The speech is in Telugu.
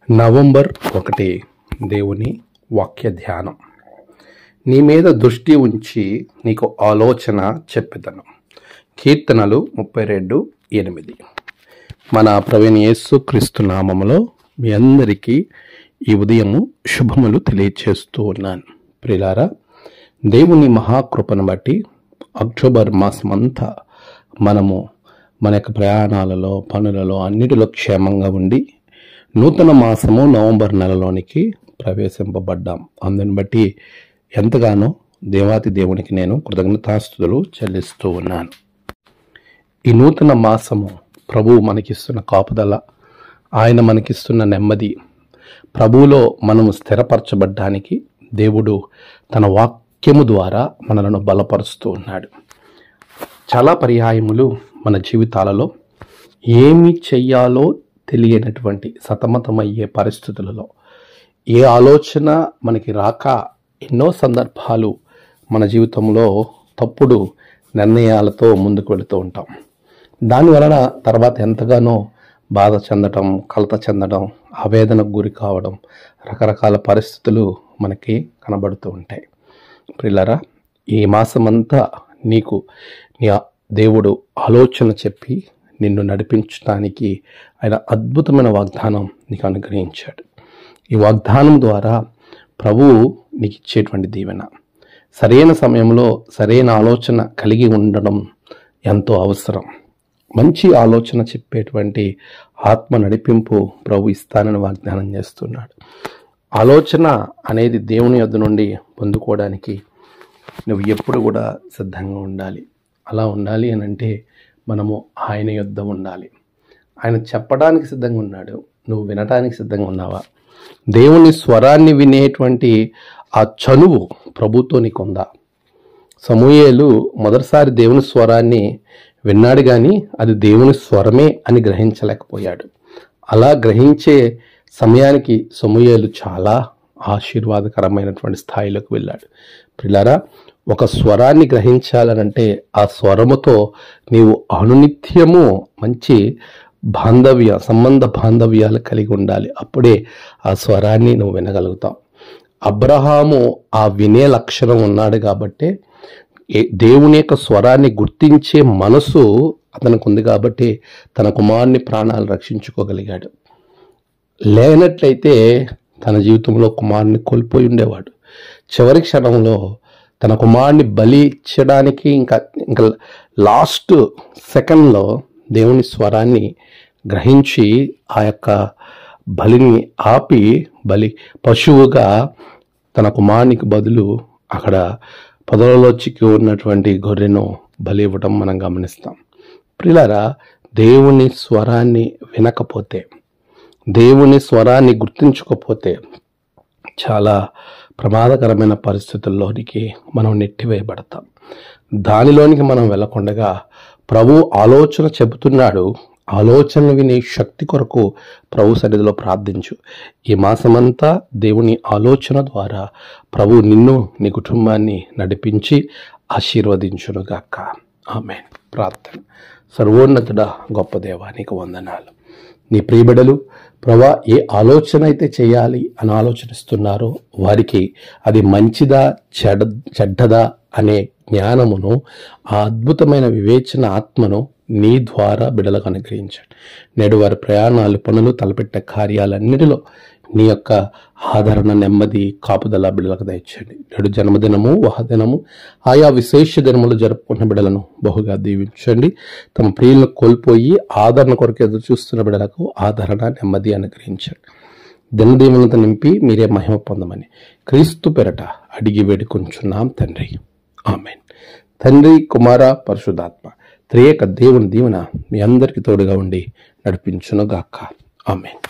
నవంబర్ 1 దేవుని వాక్య ధ్యానం. నీ మీద దృష్టి ఉంచి నీకు ఆలోచన చెప్పెదను. కీర్తనలు 32:8. మన ప్రవీణ్ యేసు క్రీస్తు నామములో మీ అందరికీ ఈ ఉదయము శుభములు తెలియచేస్తూ ఉన్నాను. ప్రియులారా, దేవుని మహాకృపను బట్టి అక్టోబర్ మాసమంతా మనము మన యొక్క ప్రయాణాలలో, పనులలో అన్నిటిలో క్షేమంగా ఉండి నూతన మాసము నవంబర్ నెలలోనికి ప్రవేశింపబడ్డాం. అందుని బట్టి ఎంతగానో దేవాతి దేవునికి నేను కృతజ్ఞతాస్తుతులు చెల్లిస్తూ ఉన్నాను. ఈ నూతన మాసము ప్రభువు మనకిస్తున్న కాపుదల, ఆయన మనకిస్తున్న నెమ్మది, ప్రభువులో మనము స్థిరపరచబడ్డానికి దేవుడు తన వాక్యము ద్వారా మనలను బలపరుస్తూ ఉన్నాడు. చాలా పర్యాయములు మన జీవితాలలో ఏమి చెయ్యాలో తెలియనటువంటి సతమతమయ్యే పరిస్థితులలో, ఏ ఆలోచన మనకి రాక ఎన్నో సందర్భాలు మన జీవితంలో తప్పుడు నిర్ణయాలతో ముందుకు వెళుతూ ఉంటాం. దానివలన తర్వాత ఎంతగానో బాధ చెందడం, కలత చెందడం, ఆవేదనకు గురి కావడం, రకరకాల పరిస్థితులు మనకి కనబడుతూ ఉంటాయి. ప్రియులారా, ఈ మాసమంతా నీకు నీ దేవుడు ఆలోచన చెప్పి నిన్ను నడిపించడానికి ఆయన అద్భుతమైన వాగ్దానం నీకు అనుగ్రహించాడు. ఈ వాగ్దానం ద్వారా ప్రభువు నీకు ఇచ్చేటువంటి దీవెన, సరైన సమయంలో సరైన ఆలోచన కలిగి ఉండడం ఎంతో అవసరం. మంచి ఆలోచన చెప్పేటువంటి ఆత్మ నడిపింపు ప్రభు ఇస్తానని వాగ్దానం చేస్తున్నాడు. ఆలోచన అనేది దేవుని యొద్ద నుండి పొందుకోవడానికి నువ్వు ఎప్పుడు కూడా సిద్ధంగా ఉండాలి. అలా ఉండాలి అని అంటే మనము ఆయన యొద్ద ఉండాలి. ఆయన చెప్పడానికి సిద్ధంగా ఉన్నాడు, నువ్వు వినటానికి సిద్ధంగా ఉన్నావా? దేవుని స్వరాన్ని వినేటువంటి ఆ చనువు ప్రభుతో నీకుందా? సమూయేలు మొదటిసారి దేవుని స్వరాన్ని విన్నాడు, కానీ అది దేవుని స్వరమే అని గ్రహించలేకపోయాడు. అలా గ్రహించే సమయానికి సమూయేలు చాలా ఆశీర్వాదకరమైనటువంటి స్థాయిలోకి వెళ్ళాడు. ప్రియులారా, ఒక స్వరాన్ని గ్రహించాలనంటే ఆ స్వరముతో నీవు అనునిత్యము మంచి సంబంధ బాంధవ్యాలు కలిగి ఉండాలి. అప్పుడే ఆ స్వరాన్ని నువ్వు వినగలుగుతావు. అబ్రహాము ఆ వినే లక్షణం ఉన్నాడు కాబట్టి, దేవుని యొక్క స్వరాన్ని గుర్తించే మనసు అతనికి ఉంది కాబట్టి తన కుమారుని ప్రాణాలు రక్షించుకోగలిగాడు. లేనట్లయితే తన జీవితంలో కుమారుని కోల్పోయి ఉండేవాడు. చివరి క్షణంలో తన కుమారుని బలి ఇచ్చడానికి ఇంకా లాస్ట్ సెకండ్లో దేవుని స్వరాన్ని గ్రహించి ఆ యొక్క బలిని ఆపి పశువుగా తన కుమారునికి బదులు అక్కడ పొదలలో చిక్కి ఉన్నటువంటి గొర్రెను బలి ఇవ్వడం మనం గమనిస్తాం. ప్రియులారా, దేవుని స్వరాన్ని వినకపోతే, దేవుని స్వరాన్ని గుర్తించకపోతే చాలా ప్రమాదకరమైన పరిస్థితుల్లోనికి మనం నెట్టివేయబడతాం. దానిలోనికి మనం వెళ్ళకుండగా ప్రభు ఆలోచన చెబుతున్నాడు. ఆలోచన వినే శక్తి కొరకు ప్రభు సన్నిధిలో ప్రార్థించు. ఈ మాసమంతా దేవుని ఆలోచన ద్వారా ప్రభు నిన్ను, నీ కుటుంబాన్ని నడిపించి ఆశీర్వదించునుగాక. ఆమేన్. ప్రార్థన. సర్వోన్నతుడా, గొప్ప దేవా, నీకు వందనాలు. నీ ప్రియబిడ్డలు ప్రభా ఏ ఆలోచన అయితే చేయాలి అని ఆలోచనిస్తున్నారో వారికి అది మంచిదా చెడ్డదా అనే జ్ఞానమును, ఆ అద్భుతమైన వివేచన ఆత్మను నీ ద్వారా బిడ్డలకు అనుగ్రహించండి. నేడు వారి ప్రయాణాలు, పనులు, తలపెట్టే కార్యాలన్నిటిలో నీ యొక్క ఆదరణ, నెమ్మది, కాపుదల బిడ్డలకు దయచేయండి. నేడు జన్మదినము, వహదినము, ఆయా విశేష దినములు జరుపుకున్న బిడ్డలను బహుగా దీవించండి. తమ ప్రియులను కోల్పోయి ఆదరణ కొరకు ఎదురు చూస్తున్న బిడ్డలకు ఆదరణ, నెమ్మది అనుగ్రహించండి. దినదీవులతో నింపి మీరే మహిమ పొందమని క్రీస్తు పేరట అడిగి వేడుకొంచున్నాం తండ్రి. ఆమేన్. తండ్రి, కుమార, పరిశుద్ధాత్మ త్రియేక దేవుని దీవెన మీ అందరికీ తోడుగా ఉండి నడిపించునుగాక. ఆమేన్.